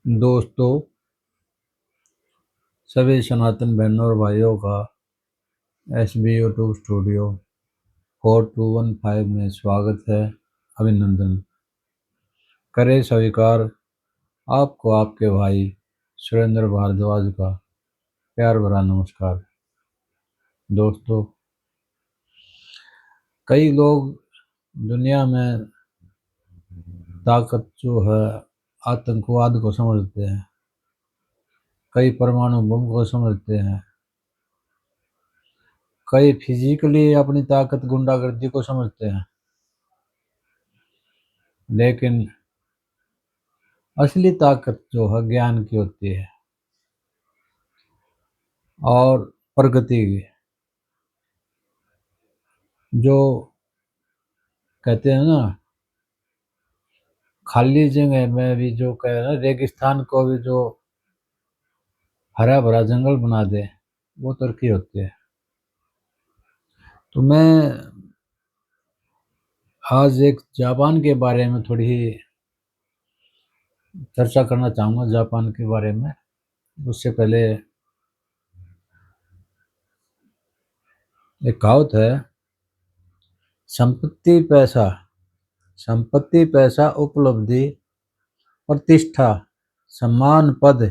दोस्तों, सभी सनातन बहनों और भाइयों का SB यूट्यूब स्टूडियो 4215 में स्वागत है। अभिनंदन करे स्वीकार आपको आपके भाई सुरेंद्र भारद्वाज का प्यार भरा नमस्कार। दोस्तों, कई लोग दुनिया में ताकत जो है आतंकवाद को समझते हैं, कई परमाणु बम को समझते हैं, कई फिजिकली अपनी ताकत गुंडागर्दी को समझते हैं, लेकिन असली ताकत जो है ज्ञान की होती है और प्रगति की। जो कहते हैं ना, खाली जगह में भी जो कहे ना, रेगिस्तान को भी जो हरा भरा जंगल बना दे, वो तरक्की होती है। तो मैं आज एक जापान के बारे में थोड़ी ही चर्चा करना चाहूँगा। जापान के बारे में उससे पहले एक कहावत है, संपत्ति पैसा उपलब्धि प्रतिष्ठा सम्मान पद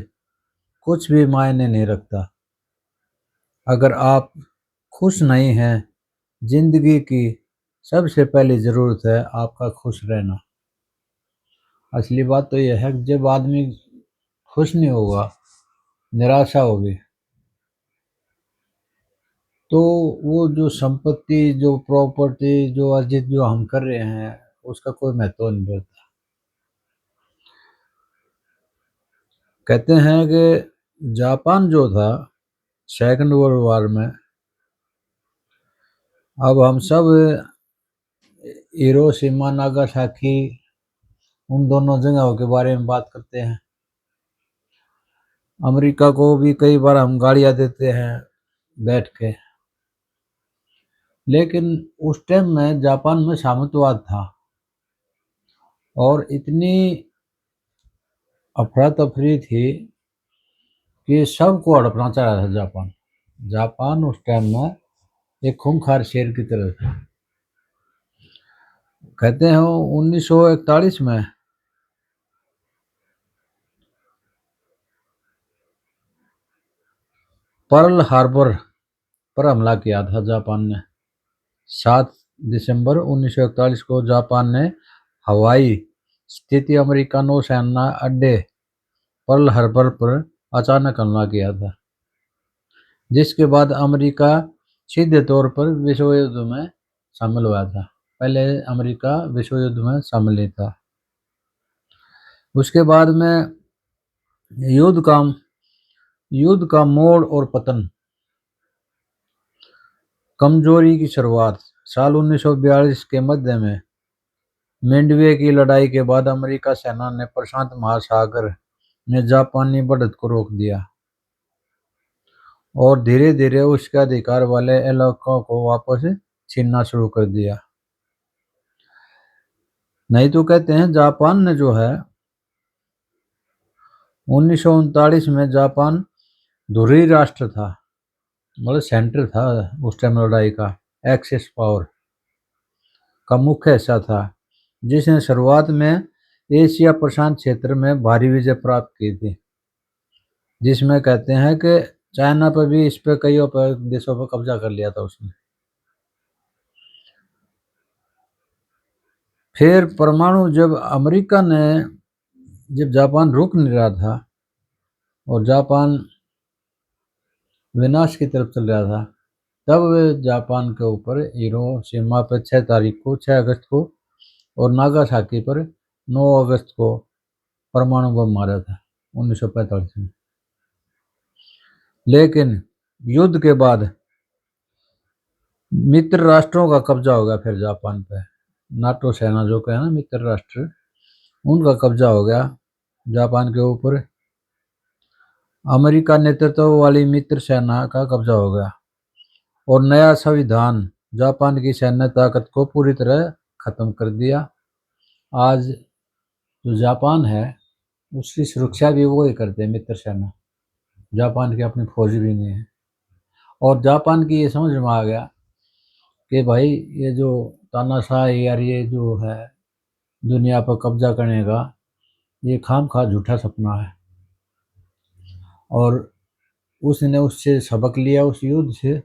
कुछ भी मायने नहीं रखता। अगर आप खुश नहीं हैं, जिंदगी की सबसे पहली जरूरत है आपका खुश रहना। असली बात तो यह है कि जब आदमी खुश नहीं होगा, निराशा होगी, तो वो जो संपत्ति, जो प्रॉपर्टी, जो अर्जित जो हम कर रहे हैं, उसका कोई महत्व नहीं रहता। कहते हैं कि जापान जो था सेकंड वर्ल्ड वॉर में, अब हम सब हिरोशिमा नागासाकी उन दोनों जगहों के बारे में बात करते हैं। अमेरिका को भी कई बार हम गालियां देते हैं बैठ के, लेकिन उस टाइम में जापान में सामंतवाद था और इतनी अफरा तफरी थी कि सबको हड़पना चाह रहा था। जापान उस टाइम में एक खूंखार शेर की तरह था। कहते हैं 1941 में पर्ल हार्बर पर हमला किया था जापान ने। 7 दिसंबर 1941 को जापान ने हवाई स्थित अमेरिका नौसेना अड्डे पर्ल हार्बर पर अचानक हमला किया था, जिसके बाद अमेरिका सीधे तौर पर विश्व युद्ध में शामिल हुआ था। पहले अमेरिका विश्व युद्ध में शामिल नहीं था। उसके बाद में युद्ध का मोड़ और पतन। कमजोरी की शुरुआत साल 1942 के मध्य में मिडवे की लड़ाई के बाद अमेरिका सेना ने प्रशांत महासागर में जापानी बढ़त को रोक दिया और धीरे धीरे उसके अधिकार वाले इलाकों को वापस छीनना शुरू कर दिया। नहीं तो कहते हैं जापान ने जो है 1939 में जापान ध्रुवीय राष्ट्र था, मतलब सेंटर था उस टाइम लड़ाई का, एक्सेस पावर का मुख्य हिस्सा था, जिसने शुरुआत में एशिया प्रशांत क्षेत्र में भारी विजय प्राप्त की थी, जिसमें कहते हैं कि चाइना पर भी, इस पे कई देशों पर कब्जा कर लिया था उसने। फिर परमाणु, जब जापान रुक नहीं रहा था और जापान विनाश की तरफ चल रहा था, तब जापान के ऊपर हिरोशिमा पर 6 अगस्त को और नागासाकी पर 9 अगस्त को परमाणु बम मारा था 1945 में। लेकिन युद्ध के बाद मित्र राष्ट्रों का कब्जा हो गया फिर जापान पे। नाटो सेना जो कहे ना, मित्र राष्ट्र, उनका कब्जा हो गया जापान के ऊपर। अमेरिका नेतृत्व वाली मित्र सेना का कब्जा हो गया और नया संविधान जापान की सैन्य ताकत को पूरी तरह खत्म कर दिया। आज जो जापान है उसकी सुरक्षा भी वो ही करते हैं, मित्र सेना। जापान की अपनी फौज भी नहीं है। और जापान की ये समझ में आ गया कि भाई ये जो तानाशाही यार ये जो है दुनिया पर कब्जा करने का, ये खामखा झूठा सपना है। और उसने उससे सबक लिया उस युद्ध से,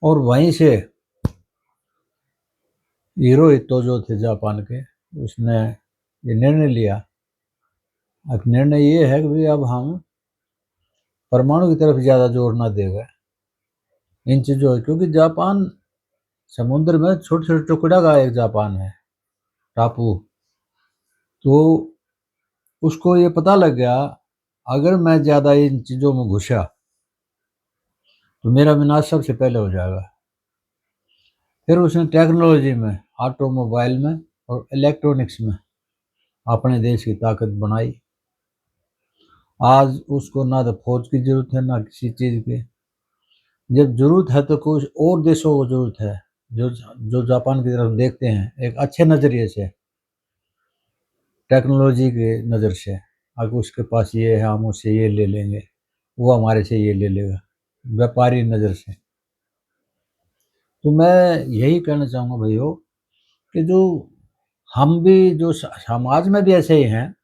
और वहीं से हिरोहितो जो थे जापान के, उसने ये निर्णय लिया। अब निर्णय ये है कि भाई अब हम परमाणु की तरफ ज़्यादा जोर ना देगा इन चीज़ों, क्योंकि जापान समुद्र में छोटे छोटे टुकड़ा का एक जापान है, टापू। तो उसको ये पता लग गया अगर मैं ज़्यादा इन चीज़ों में घुसा तो मेरा विनाश सबसे पहले हो जाएगा। फिर उसने टेक्नोलॉजी में, ऑटोमोबाइल में और इलेक्ट्रॉनिक्स में अपने देश की ताकत बनाई। आज उसको ना तो फौज की जरूरत है ना किसी चीज़ की। जब जरूरत है तो कुछ और देशों को जरूरत है जो जो जापान की तरफ देखते हैं एक अच्छे नज़रिए से, टेक्नोलॉजी के नज़र से। अगर उसके पास ये है हम उससे ये ले लेंगे, वो हमारे से ये ले लेगा, व्यापारी नज़र से। तो मैं यही कहना चाहूँगा भाइयों कि जो हम भी जो समाज में भी ऐसे ही हैं,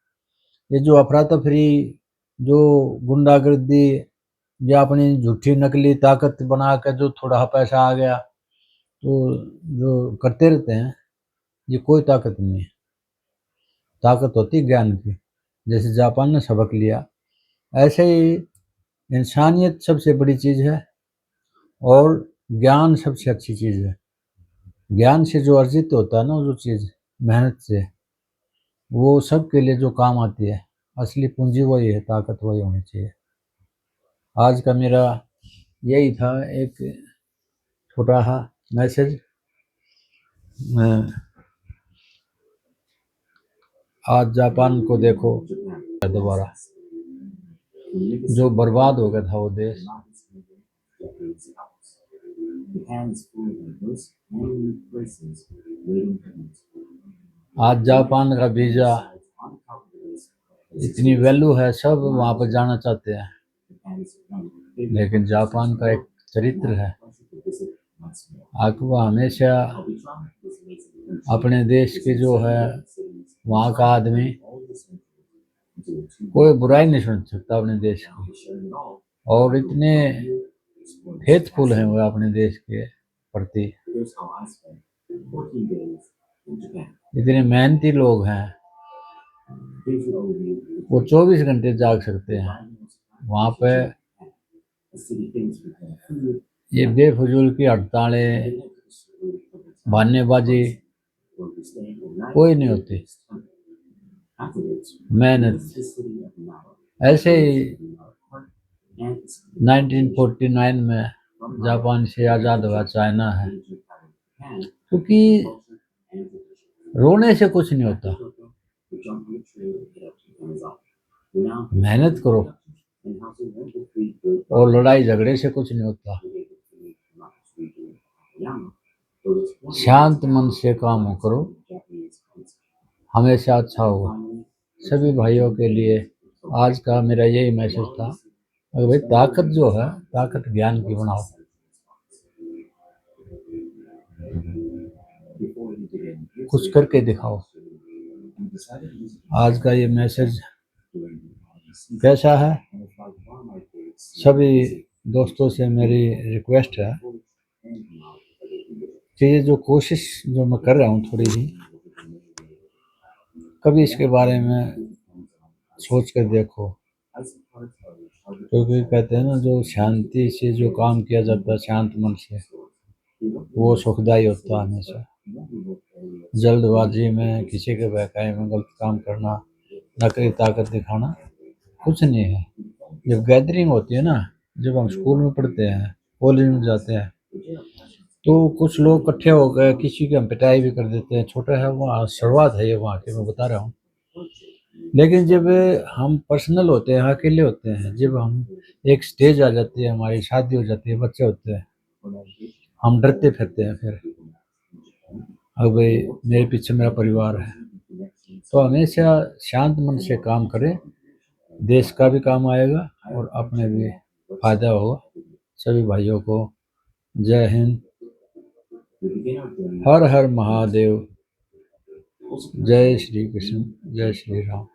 ये जो अफरा तफरी, जो गुंडागर्दी या अपनी झूठी नकली ताकत बना कर जो थोड़ा पैसा आ गया तो जो करते रहते हैं, ये कोई ताकत नहीं है। ताकत होती ज्ञान की। जैसे जापान ने सबक लिया, ऐसे ही इंसानियत सबसे बड़ी चीज़ है और ज्ञान सबसे अच्छी चीज़ है। ज्ञान से जो अर्जित होता है ना जो चीज़ मेहनत से, वो सबके लिए जो काम आती है, असली पूंजी वही है, ताकत वही होनी चाहिए। आज का मेरा यही था एक छोटा सा मैसेज। मैं आज जापान को देखो दोबारा, जो बर्बाद हो गया था वो देश। आज जापान का वीज़ा इतनी वैल्यू है, सब वहाँ पर जाना चाहते हैं, लेकिन जापान का एक चरित्र है। वह हमेशा अपने देश के जो है वहाँ का आदमी कोई बुराई नहीं सुन सकता अपने देश की, और इतने फेथफुल हैं वो अपने देश के प्रति, इतने मेहनती लोग हैं। वो 24 घंटे जाग सकते हैं वहाँ पे। ये बेफजूल की हड़तालें, बहानेबाजी कोई नहीं होती, मेहनत। ऐसे ही 1949 में जापान से आज़ाद हुआ चाइना है, क्योंकि रोने से कुछ नहीं होता, मेहनत करो, और लड़ाई झगड़े से कुछ नहीं होता। शांत मन से काम करो, हमेशा अच्छा होगा। सभी भाइयों के लिए आज का मेरा यही मैसेज था, अगर भाई ताकत जो है, ताकत ज्ञान की बनाओ। कुछ करके दिखाओ। आज का ये मैसेज कैसा है? सभी दोस्तों से मेरी रिक्वेस्ट है कि ये जो कोशिश जो मैं कर रहा हूँ थोड़ी ही, कभी इसके बारे में सोच कर देखो, क्योंकि कहते हैं ना जो शांति से जो काम किया जाता है शांत मन से, वो सुखदायी होता है हमेशा। जल्दबाजी में किसी के बहकावे में गलत काम करना, नकली ताकत दिखाना कुछ नहीं है। जब गैदरिंग होती है ना, जब हम स्कूल में पढ़ते हैं, कॉलेज में जाते हैं, तो कुछ लोग इकट्ठे हो गए, किसी की हम पिटाई भी कर देते हैं। छोटा है वहाँ शुरुआत है ये वहाँ की, मैं बता रहा हूँ। लेकिन जब हम पर्सनल होते हैं, अकेले होते हैं, जब हम एक स्टेज आ जाती है, हमारी शादी हो जाती है, बच्चे होते हैं, हम डरते फिरते हैं। फिर अब भाई मेरे पीछे मेरा परिवार है, तो हमेशा शांत मन से काम करें, देश का भी काम आएगा और अपने भी फायदा होगा। सभी भाइयों को जय हिंद, हर हर महादेव, जय श्री कृष्ण, जय श्री राम।